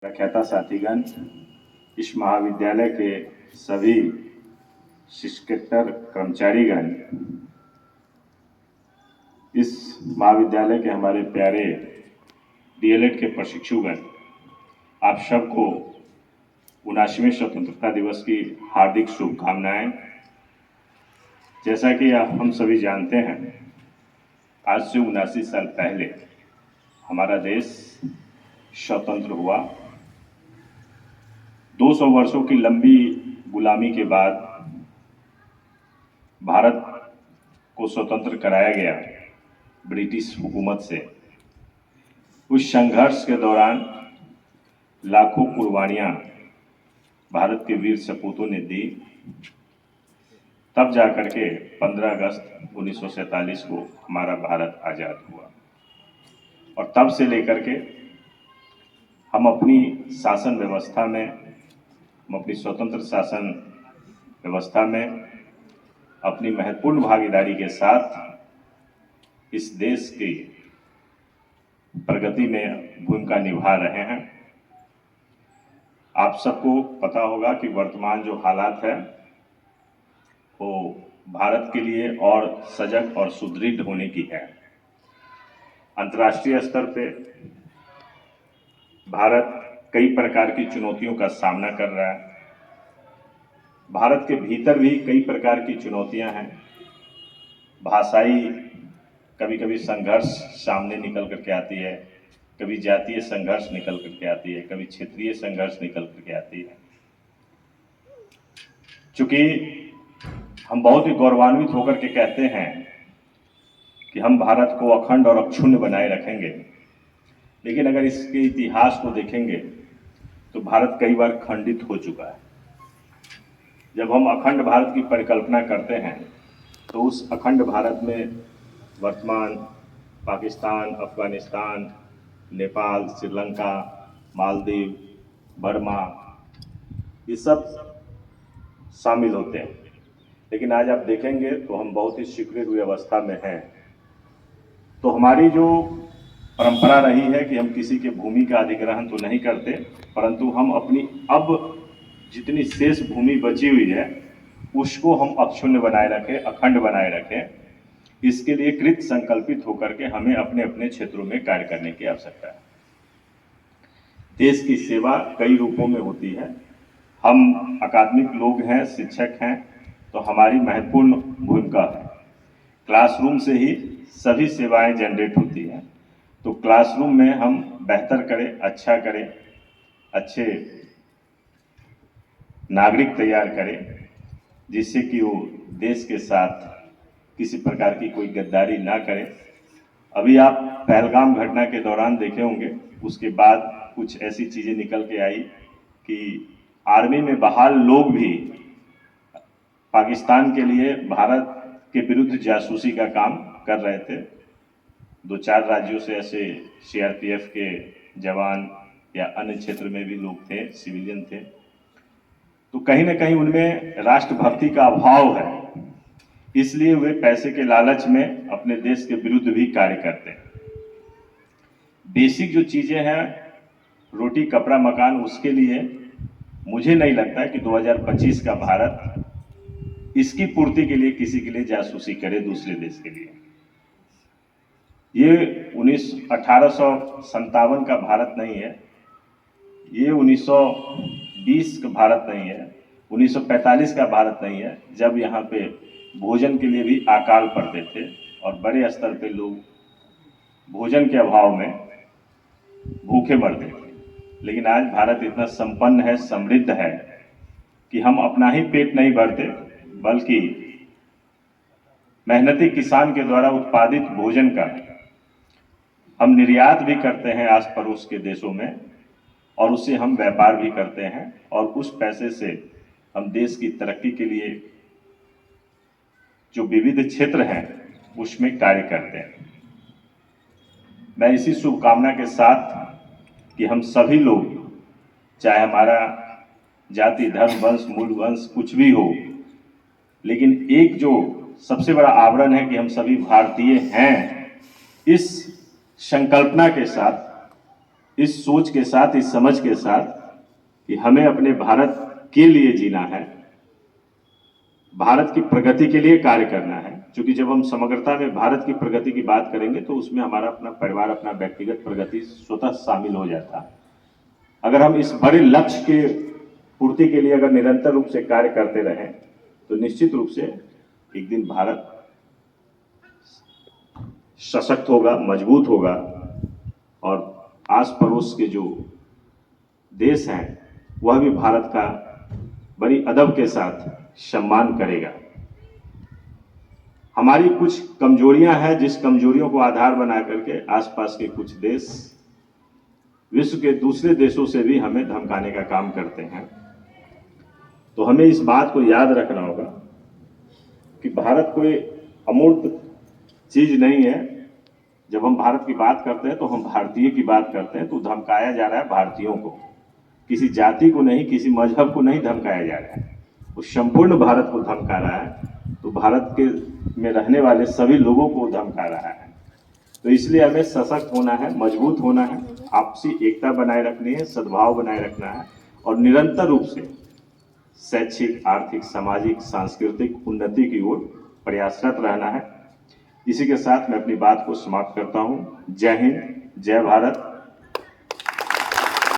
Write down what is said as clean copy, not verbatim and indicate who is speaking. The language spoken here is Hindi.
Speaker 1: व्याख्याता साथीगण, इस महाविद्यालय के सभी शिक्षकेतर कर्मचारीगण, इस महाविद्यालय के हमारे प्यारे डीएलएड के प्रशिक्षुगण, आप सबको 79वें स्वतंत्रता दिवस की हार्दिक शुभकामनाएं। जैसा कि हम सभी जानते हैं, आज से 79 साल पहले हमारा देश स्वतंत्र हुआ। 200 वर्षों की लंबी गुलामी के बाद भारत को स्वतंत्र कराया गया ब्रिटिश हुकूमत से। उस संघर्ष के दौरान लाखों कुर्बानियां भारत के वीर सपूतों ने दी। तब जाकर के 15 अगस्त 1947 को हमारा भारत आज़ाद हुआ और तब से लेकर के हम अपनी शासन व्यवस्था में, हम अपनी स्वतंत्र शासन व्यवस्था में अपनी महत्वपूर्ण भागीदारी के साथ इस देश की प्रगति में भूमिका निभा रहे हैं। आप सबको पता होगा कि वर्तमान जो हालात है वो भारत के लिए और सजग और सुदृढ़ होने की है। अंतर्राष्ट्रीय स्तर पे भारत कई प्रकार की चुनौतियों का सामना कर रहा है। भारत के भीतर भी कई प्रकार की चुनौतियां हैं। भाषाई कभी कभी संघर्ष सामने निकल करके आती है, कभी जातीय संघर्ष निकल करके आती है, कभी क्षेत्रीय संघर्ष निकल करके आती है। चूंकि हम बहुत ही गौरवान्वित होकर के कहते हैं कि हम भारत को अखंड और अक्षुण्ण बनाए रखेंगे, लेकिन अगर इसके इतिहास को देखेंगे तो भारत कई बार खंडित हो चुका है। जब हम अखंड भारत की परिकल्पना करते हैं तो उस अखंड भारत में वर्तमान पाकिस्तान, अफगानिस्तान, नेपाल, श्रीलंका, मालदीव, बर्मा, ये सब शामिल होते हैं। लेकिन आज आप देखेंगे तो हम बहुत ही स्वीकृत हुई अवस्था में हैं। तो हमारी जो परंपरा रही है कि हम किसी के भूमि का अधिग्रहण तो नहीं करते, परंतु हम अपनी अब जितनी शेष भूमि बची हुई है उसको हम अक्षुण्ण बनाए रखें, अखंड बनाए रखें। इसके लिए कृत संकल्पित होकर के हमें अपने अपने क्षेत्रों में कार्य करने की आवश्यकता है। देश की सेवा कई रूपों में होती है। हम अकादमिक लोग हैं, शिक्षक हैं, तो हमारी महत्वपूर्ण भूमिका है। क्लासरूम से ही सभी सेवाएं जनरेट होती हैं। तो क्लासरूम में हम बेहतर करें, अच्छा करें, अच्छे नागरिक तैयार करें, जिससे कि वो देश के साथ किसी प्रकार की कोई गद्दारी ना करें। अभी आप पहलगाम घटना के दौरान देखे होंगे, उसके बाद कुछ ऐसी चीज़ें निकल के आई कि आर्मी में बहाल लोग भी पाकिस्तान के लिए भारत के विरुद्ध जासूसी का काम कर रहे थे। 2-4 राज्यों से ऐसे सीआरपीएफ के जवान या अन्य क्षेत्र में भी लोग थे, सिविलियन थे। तो कहीं ना कहीं उनमें राष्ट्रभक्ति का अभाव है, इसलिए वे पैसे के लालच में अपने देश के विरुद्ध भी कार्य करते हैं। बेसिक जो चीजें हैं, रोटी कपड़ा मकान, उसके लिए मुझे नहीं लगता है कि 2025 का भारत इसकी पूर्ति के लिए किसी के लिए जासूसी करे दूसरे देश के लिए। ये 1857 का भारत नहीं है, ये 1920 का भारत नहीं है, 1945 का भारत नहीं है, जब यहाँ पे भोजन के लिए भी अकाल पड़ते थे और बड़े स्तर पे लोग भोजन के अभाव में भूखे मरते थे। लेकिन आज भारत इतना संपन्न है, समृद्ध है कि हम अपना ही पेट नहीं भरते, बल्कि मेहनती किसान के द्वारा उत्पादित भोजन का हम निर्यात भी करते हैं आस पड़ोस के देशों में, और उससे हम व्यापार भी करते हैं, और उस पैसे से हम देश की तरक्की के लिए जो विविध क्षेत्र हैं उसमें कार्य करते हैं। मैं इसी शुभकामना के साथ कि हम सभी लोग, चाहे हमारा जाति, धर्म, वंश, मूल वंश कुछ भी हो, लेकिन एक जो सबसे बड़ा आवरण है कि हम सभी भारतीय हैं, इस संकल्पना के साथ इस सोच के साथ, इस समझ के साथ कि हमें अपने भारत के लिए जीना है, भारत की प्रगति के लिए कार्य करना है। क्योंकि जब हम समग्रता में भारत की प्रगति की बात करेंगे तो उसमें हमारा अपना परिवार, अपना व्यक्तिगत प्रगति स्वतः शामिल हो जाता है। अगर हम इस बड़े लक्ष्य के पूर्ति के लिए अगर निरंतर रूप से कार्य करते रहें तो निश्चित रूप से एक दिन भारत सशक्त होगा, मजबूत होगा और आस पड़ोस के जो देश हैं वह भी भारत का बड़ी अदब के साथ सम्मान करेगा। हमारी कुछ कमजोरियां हैं, जिस कमजोरियों को आधार बना करके आसपास के कुछ देश विश्व के दूसरे देशों से भी हमें धमकाने का काम करते हैं। तो हमें इस बात को याद रखना होगा कि भारत कोई अमूर्त चीज नहीं है। जब हम भारत की बात करते हैं तो हम भारतीय की बात करते हैं, तो धमकाया जा रहा है भारतीयों को, किसी जाति को नहीं, किसी मजहब को नहीं धमकाया जा रहा है, वो संपूर्ण भारत को धमका रहा है। तो भारत के में रहने वाले सभी लोगों को धमका रहा है। तो इसलिए हमें सशक्त होना है, मजबूत होना है, आपसी एकता बनाए रखनी है, सद्भाव बनाए रखना है और निरंतर रूप से शैक्षिक, आर्थिक, सामाजिक, सांस्कृतिक उन्नति की ओर प्रयासरत रहना है। इसी के साथ मैं अपनी बात को समाप्त करता हूँ। जय हिंद, जय भारत।